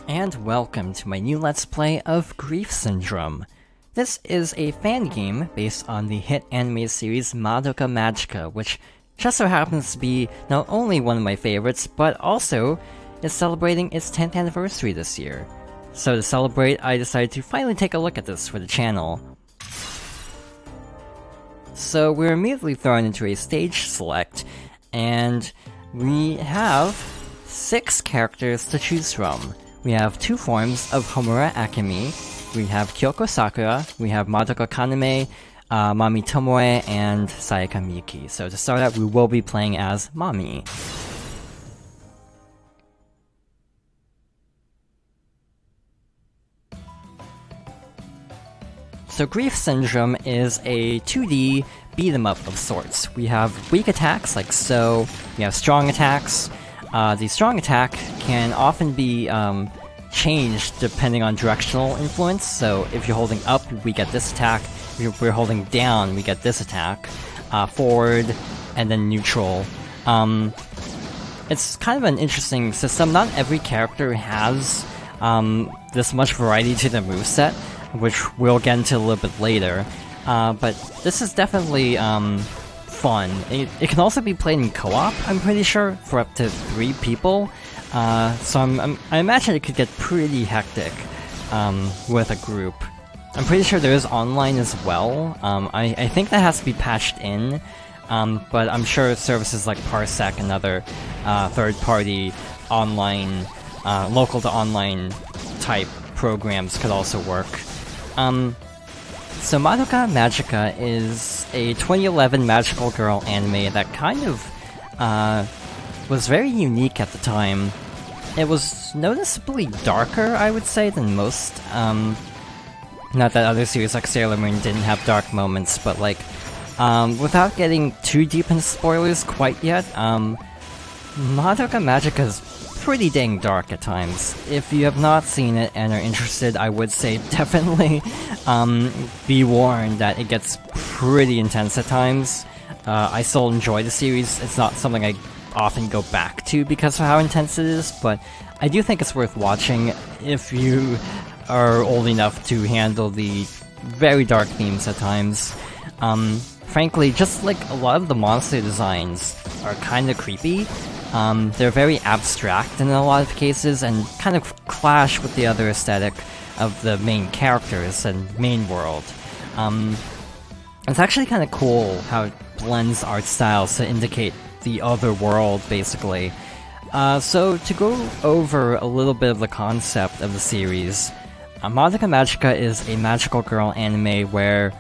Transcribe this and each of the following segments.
And welcome to my new Let's Play of Grief Syndrome. This is a fan game based on the hit anime series Madoka Magica, which just so happens to be not only one of my favorites, but also is celebrating its 10th anniversary this year. So to celebrate, I decided to finally take a look at this for the channel. So we're immediately thrown into a stage select, and we have 6 characters to choose from. We have 2 forms of Homura Akemi. We have Kyoko Sakura, we have Madoka Kaname, Mami Tomoe, and Sayaka Miki. So to start out, we will be playing as Mami. So Grief Syndrome is a 2D beat-em-up of sorts. We have weak attacks like so, we have strong attacks. The strong attack can often be changed depending on directional influence, so if you're holding up, we get this attack, if we're holding down, we get this attack, forward, and then neutral. It's kind of an interesting system. Not every character has this much variety to their moveset, which we'll get into a little bit later, but this is definitely fun. It can also be played in co-op, I'm pretty sure, for up to 3 people. So I imagine it could get pretty hectic with a group. I'm pretty sure there is online as well. I think that has to be patched in, but I'm sure services like Parsec and other third-party online, local-to-online type programs could also work. So Madoka Magica is a 2011 magical girl anime that kind of was very unique at the time. It was noticeably darker, I would say, than most. Not that other series like Sailor Moon didn't have dark moments, but like, without getting too deep into spoilers quite yet, Madoka Magica is pretty dang dark at times. If you have not seen it and are interested, I would say definitely be warned that it gets pretty intense at times. I still enjoy the series. It's not something I often go back to because of how intense it is, but I do think it's worth watching if you are old enough to handle the very dark themes at times. Frankly, just like a lot of the monster designs are kind of creepy. They're very abstract in a lot of cases and kind of clash with the other aesthetic of the main characters and main world. It's actually kind of cool how it blends art styles to indicate the other world, basically. So to go over a little bit of the concept of the series, Madoka Magica is a magical girl anime where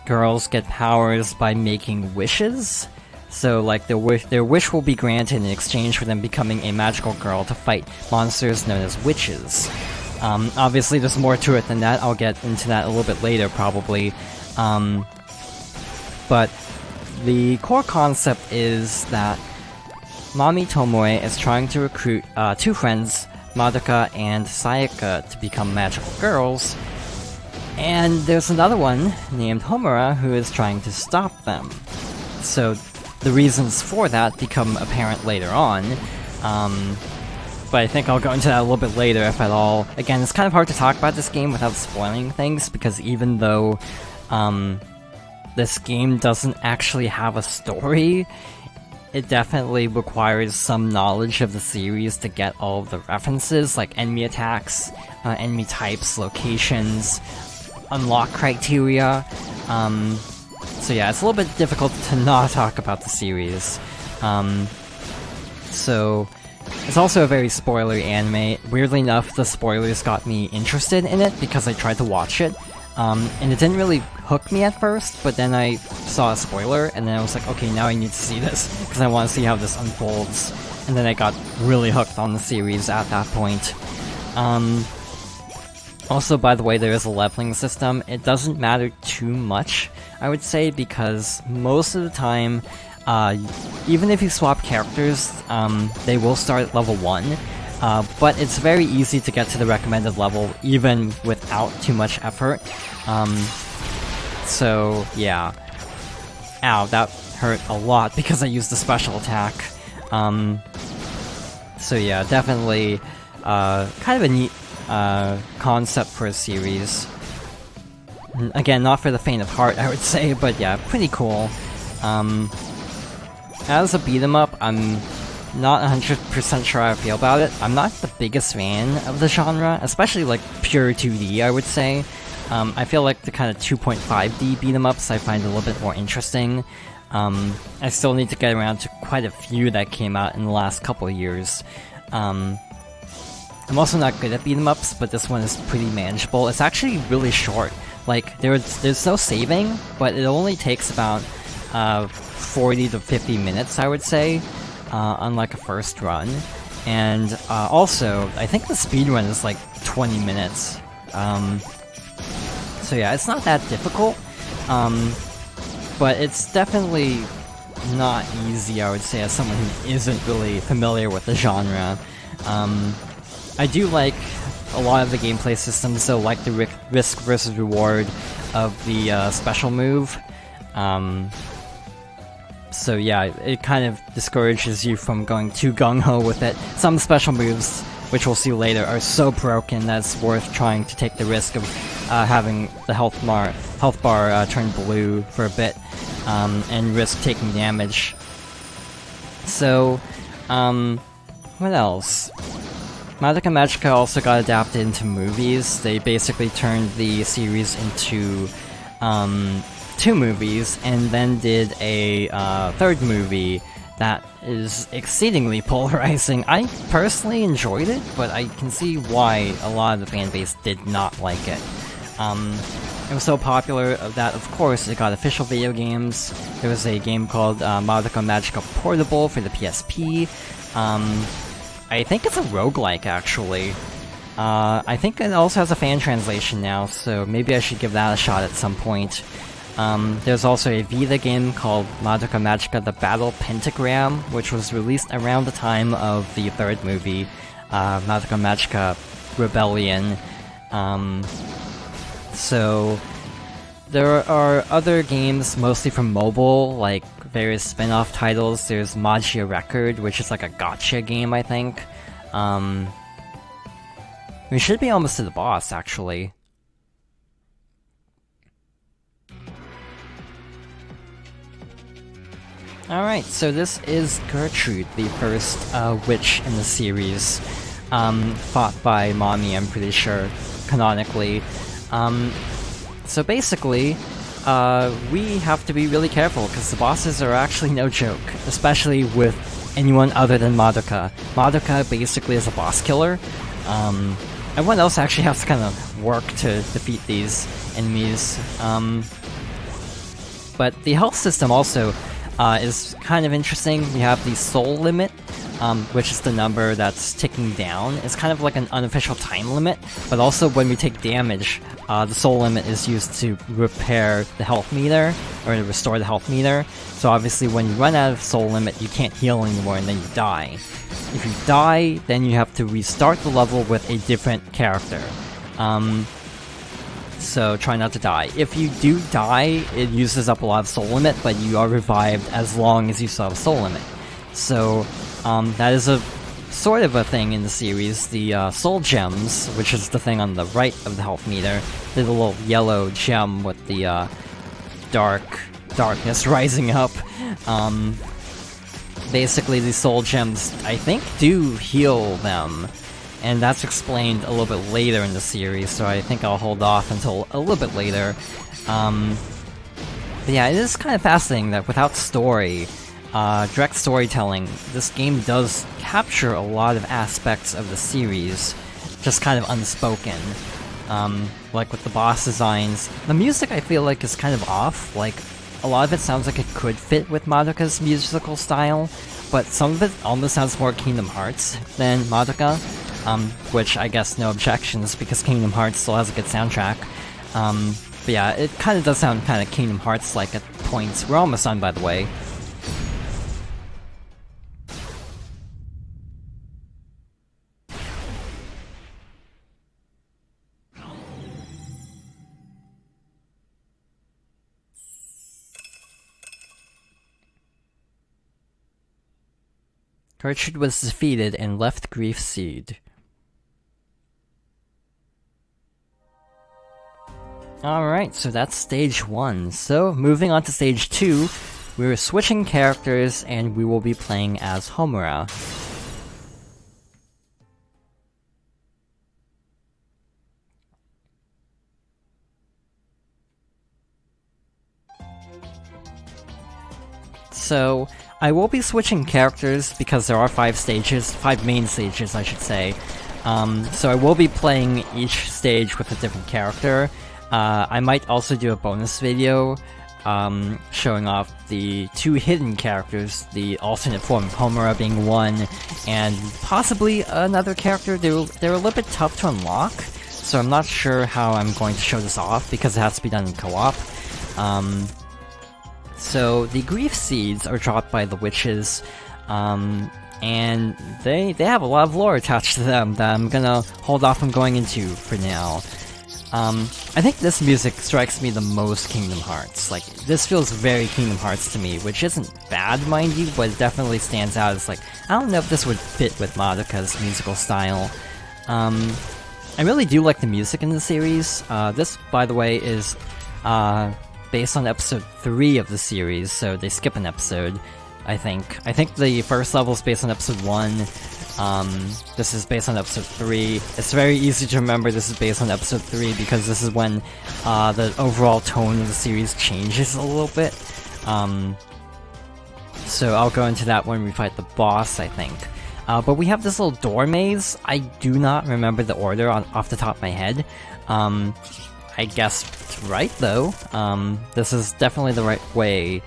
girls get powers by making wishes. So, like, their wish will be granted in exchange for them becoming a magical girl to fight monsters known as witches. Obviously, there's more to it than that. I'll get into that a little bit later, probably. But the core concept is that Mami Tomoe is trying to recruit 2 friends, Madoka and Sayaka, to become magical girls. And there's another one, named Homura, who is trying to stop them. So the reasons for that become apparent later on, but I think I'll go into that a little bit later, if at all. Again, it's kind of hard to talk about this game without spoiling things, because even though this game doesn't actually have a story, it definitely requires some knowledge of the series to get all of the references, like enemy attacks, enemy types, locations, unlock criteria. So yeah, it's a little bit difficult to not talk about the series. So it's also a very spoilery anime. Weirdly enough, the spoilers got me interested in it because I tried to watch it. And it didn't really hook me at first, but then I saw a spoiler, and then I was like, okay, now I need to see this, because I want to see how this unfolds. And then I got really hooked on the series at that point. Also, by the way, there is a leveling system. It doesn't matter too much, I would say, because most of the time, even if you swap characters, they will start at level 1, but it's very easy to get to the recommended level, even without too much effort. So, yeah. Ow, that hurt a lot because I used the special attack. So yeah, definitely kind of a neat concept for a series. Again, not for the faint of heart, I would say, but yeah, pretty cool. As a beat 'em up, I'm not 100% sure how I feel about it. I'm not the biggest fan of the genre, especially like pure 2D, I would say. I feel like the kind of 2.5D beat 'em ups I find a little bit more interesting. I still need to get around to quite a few that came out in the last couple of years. I'm also not good at beat 'em ups, but this one is pretty manageable. It's actually really short. Like, there's no saving, but it only takes about 40 to 50 minutes, I would say, on like a first run. And also, I think the speedrun is like 20 minutes. So yeah, it's not that difficult, but it's definitely not easy, I would say, as someone who isn't really familiar with the genre. I do like a lot of the gameplay systems, so like the risk versus reward of the special move. So yeah, it kind of discourages you from going too gung-ho with it. Some special moves, which we'll see later, are so broken that it's worth trying to take the risk of having the health bar turn blue for a bit, and risk taking damage. So, what else? Madoka Magica also got adapted into movies. They basically turned the series into 2 movies, and then did a 3rd movie that is exceedingly polarizing. I personally enjoyed it, but I can see why a lot of the fanbase did not like it. It was so popular that, of course, it got official video games. There was a game called Madoka Magica Portable for the PSP. I think it's a roguelike, actually. I think it also has a fan translation now, so maybe I should give that a shot at some point. There's also a Vita game called Madoka Magica The Battle Pentagram, which was released around the time of the 3rd movie, Madoka Magica Rebellion. So there are other games, mostly from mobile, like various spin-off titles. There's Magia Record, which is like a gacha game, I think. We should be almost to the boss, actually. Alright, so this is Gertrude, the first witch in the series, fought by Mommy, I'm pretty sure, canonically. So basically, we have to be really careful, because the bosses are actually no joke, especially with anyone other than Madoka. Madoka basically is a boss killer. Everyone else actually has to kind of work to defeat these enemies. But the health system also is kind of interesting. We have the soul limit, which is the number that's ticking down. It's kind of like an unofficial time limit, but also when we take damage, the soul limit is used to repair the health meter, or to restore the health meter. So obviously when you run out of soul limit, you can't heal anymore and then you die. If you die, then you have to restart the level with a different character. So try not to die. If you do die, it uses up a lot of soul limit, but you are revived as long as you still have soul limit. So that is a sort of a thing in the series. The soul gems, which is the thing on the right of the health meter, the little yellow gem with the darkness rising up. Basically, the soul gems, I think, do heal them. And that's explained a little bit later in the series, so I think I'll hold off until a little bit later. But yeah, it is kind of fascinating that without story, direct storytelling, this game does capture a lot of aspects of the series, just kind of unspoken. Like with the boss designs. The music, I feel like, is kind of off. Like, a lot of it sounds like it could fit with Madoka's musical style, but some of it almost sounds more Kingdom Hearts than Madoka. Which I guess no objections, because Kingdom Hearts still has a good soundtrack. But yeah, it kind of does sound kind of Kingdom Hearts-like at points. We're almost done, by the way. Gertrude was defeated and left Grief Seed. Alright, so that's stage 1. So, moving on to stage 2, we're switching characters and we will be playing as Homura. So, I will be switching characters because there are 5 stages, 5 main stages I should say. So I will be playing each stage with a different character. I might also do a bonus video showing off the 2 hidden characters, the alternate form of Homura being one, and possibly another character. They're a little bit tough to unlock, so I'm not sure how I'm going to show this off because it has to be done in co-op. So the grief seeds are dropped by the witches, and they have a lot of lore attached to them that I'm gonna hold off from going into for now. I think this music strikes me the most Kingdom Hearts. Like, this feels very Kingdom Hearts to me, which isn't bad, mind you, but it definitely stands out as like, I don't know if this would fit with Madoka's musical style. I really do like the music in the series. This, by the way, is based on episode 3 of the series, so they skip an episode, I think. I think the first level is based on episode 1, this is based on episode 3. It's very easy to remember this is based on episode 3 because this is when the overall tone of the series changes a little bit. So I'll go into that when we fight the boss, I think. But we have this little door maze. I do not remember the order off the top of my head. I guess it's right, though. This is definitely the right way.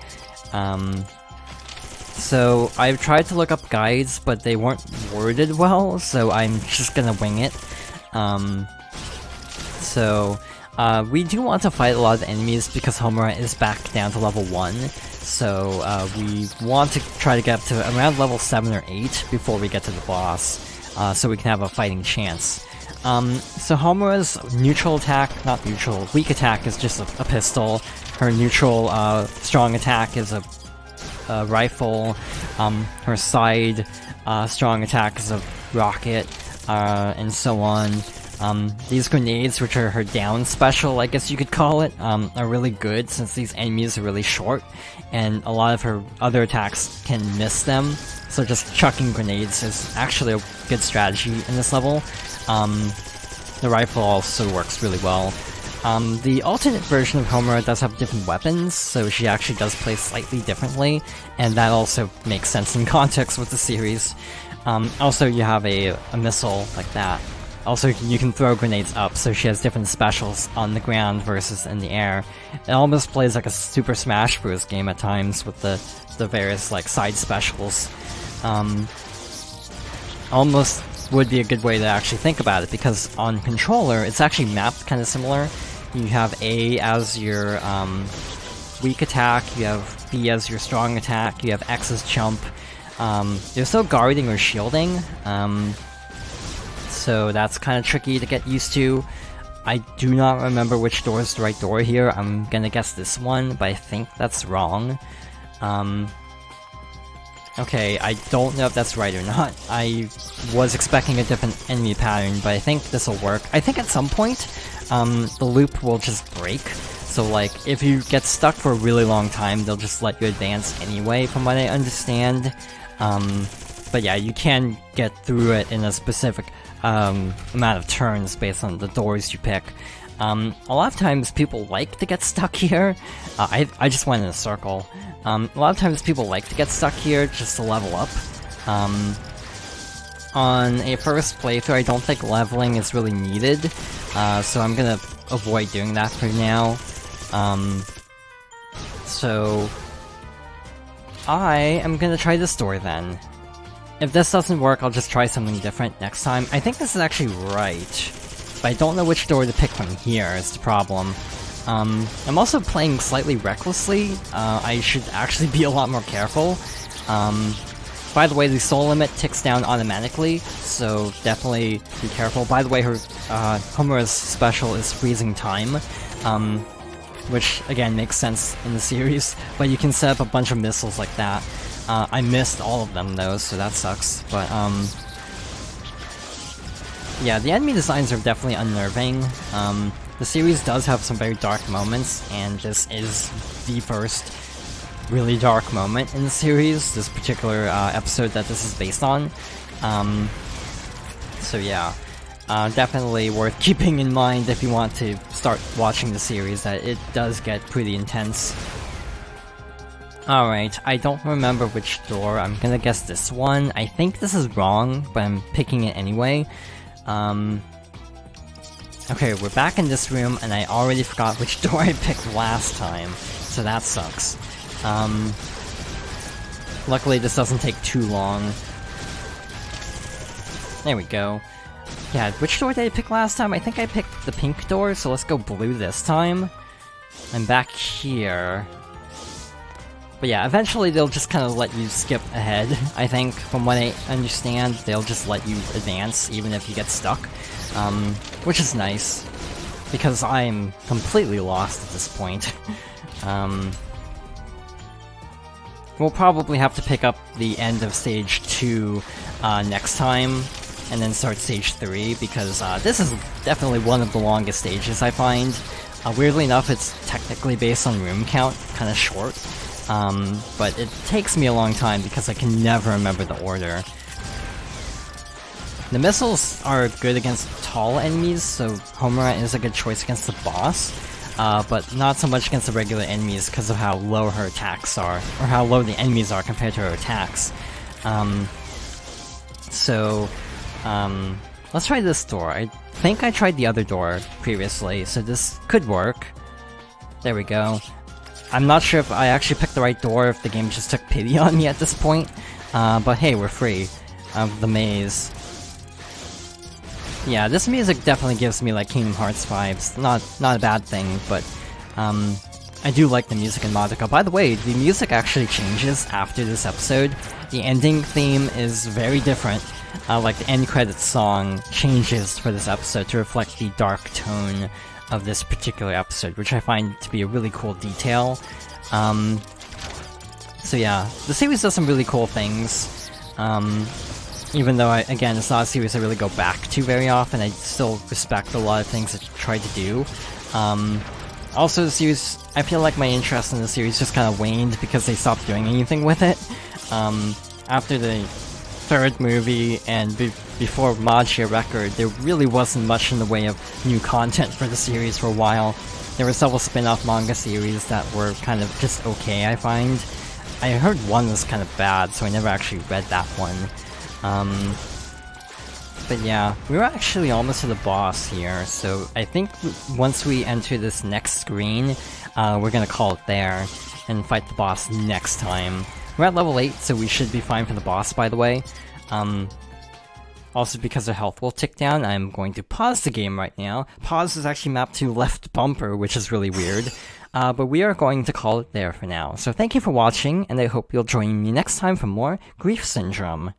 So I've tried to look up guides, but they weren't worded well, so I'm just gonna wing it. We do want to fight a lot of enemies because Homura is back down to level 1, so we want to try to get up to around level 7 or 8 before we get to the boss, so we can have a fighting chance. So Homura's neutral attack, not neutral, weak attack is just a pistol. Her neutral strong attack is a rifle. Her side strong attack is a rocket, and so on. These grenades, which are her down special, I guess you could call it, are really good since these enemies are really short, and a lot of her other attacks can miss them, so just chucking grenades is actually a good strategy in this level. The rifle also works really well. The alternate version of Homura does have different weapons, so she actually does play slightly differently, and that also makes sense in context with the series. Also, you have a missile like that. Also, you can throw grenades up, so she has different specials on the ground versus in the air. It almost plays like a Super Smash Bros. Game at times with the various like side specials. Almost would be a good way to actually think about it, because on controller, it's actually mapped kind of similar. You have A as your weak attack, you have B as your strong attack, you have X as jump. There's no guarding or shielding, so that's kind of tricky to get used to. I do not remember which door is the right door here. I'm gonna guess this one, but I think that's wrong. Okay, I don't know if that's right or not. I was expecting a different enemy pattern, but I think this'll work. I think at some point, the loop will just break. So like, if you get stuck for a really long time, they'll just let you advance anyway, from what I understand. But yeah, you can get through it in a specific amount of turns based on the doors you pick. A lot of times people like to get stuck here. I just went in a circle. A lot of times people like to get stuck here just to level up. On a first playthrough, I don't think leveling is really needed, so I'm gonna avoid doing that for now. So I am gonna try this door then. If this doesn't work, I'll just try something different next time. I think this is actually right, but I don't know which door to pick from here is the problem. I'm also playing slightly recklessly. I should actually be a lot more careful. By the way, the soul limit ticks down automatically, so definitely be careful. By the way, her Homura's special is freezing time, which again makes sense in the series, but you can set up a bunch of missiles like that. I missed all of them though, so that sucks, but yeah, the enemy designs are definitely unnerving. The series does have some very dark moments, and this is the first really dark moment in the series, this particular episode that this is based on. So yeah, definitely worth keeping in mind if you want to start watching the series, that it does get pretty intense. Alright, I don't remember which door. I'm gonna guess this one. I think this is wrong, but I'm picking it anyway. Okay, we're back in this room, and I already forgot which door I picked last time, so that sucks. Luckily this doesn't take too long. There we go. Yeah, which door did I pick last time? I think I picked the pink door, so let's go blue this time. I'm back here. But yeah, eventually they'll just kind of let you skip ahead, I think. From what I understand, they'll just let you advance even if you get stuck. Which is nice, because I'm completely lost at this point. We'll probably have to pick up the end of Stage 2 next time, and then start Stage 3, because this is definitely one of the longest stages, I find. Weirdly enough, it's technically based on room count, kinda short. But it takes me a long time because I can never remember the order. The missiles are good against tall enemies, so Homura is a good choice against the boss, but not so much against the regular enemies because of how low her attacks are, or how low the enemies are compared to her attacks. Let's try this door. I think I tried the other door previously, so this could work. There we go. I'm not sure if I actually picked the right door, if the game just took pity on me at this point, but hey, we're free of the maze. Yeah, this music definitely gives me like Kingdom Hearts vibes. Not a bad thing, but I do like the music in Madoka. By the way, the music actually changes after this episode. The ending theme is very different. Like the end credits song changes for this episode to reflect the dark tone of this particular episode, which I find to be a really cool detail. So yeah, the series does some really cool things. Even though, again, it's not a series I really go back to very often, I still respect a lot of things it tried to do. Also, the series, I feel like my interest in the series just kind of waned because they stopped doing anything with it. After the third movie and before Magica Record, there really wasn't much in the way of new content for the series for a while. There were several spin-off manga series that were kind of just okay, I find. I heard one was kind of bad, so I never actually read that one. But yeah, we were actually almost to the boss here, so I think once we enter this next screen, we're gonna call it there, and fight the boss next time. We're at level 8, so we should be fine for the boss, by the way. Also, because our health will tick down, I'm going to pause the game right now. Pause is actually mapped to left bumper, which is really weird. But we are going to call it there for now. So thank you for watching, and I hope you'll join me next time for more Grief Syndrome.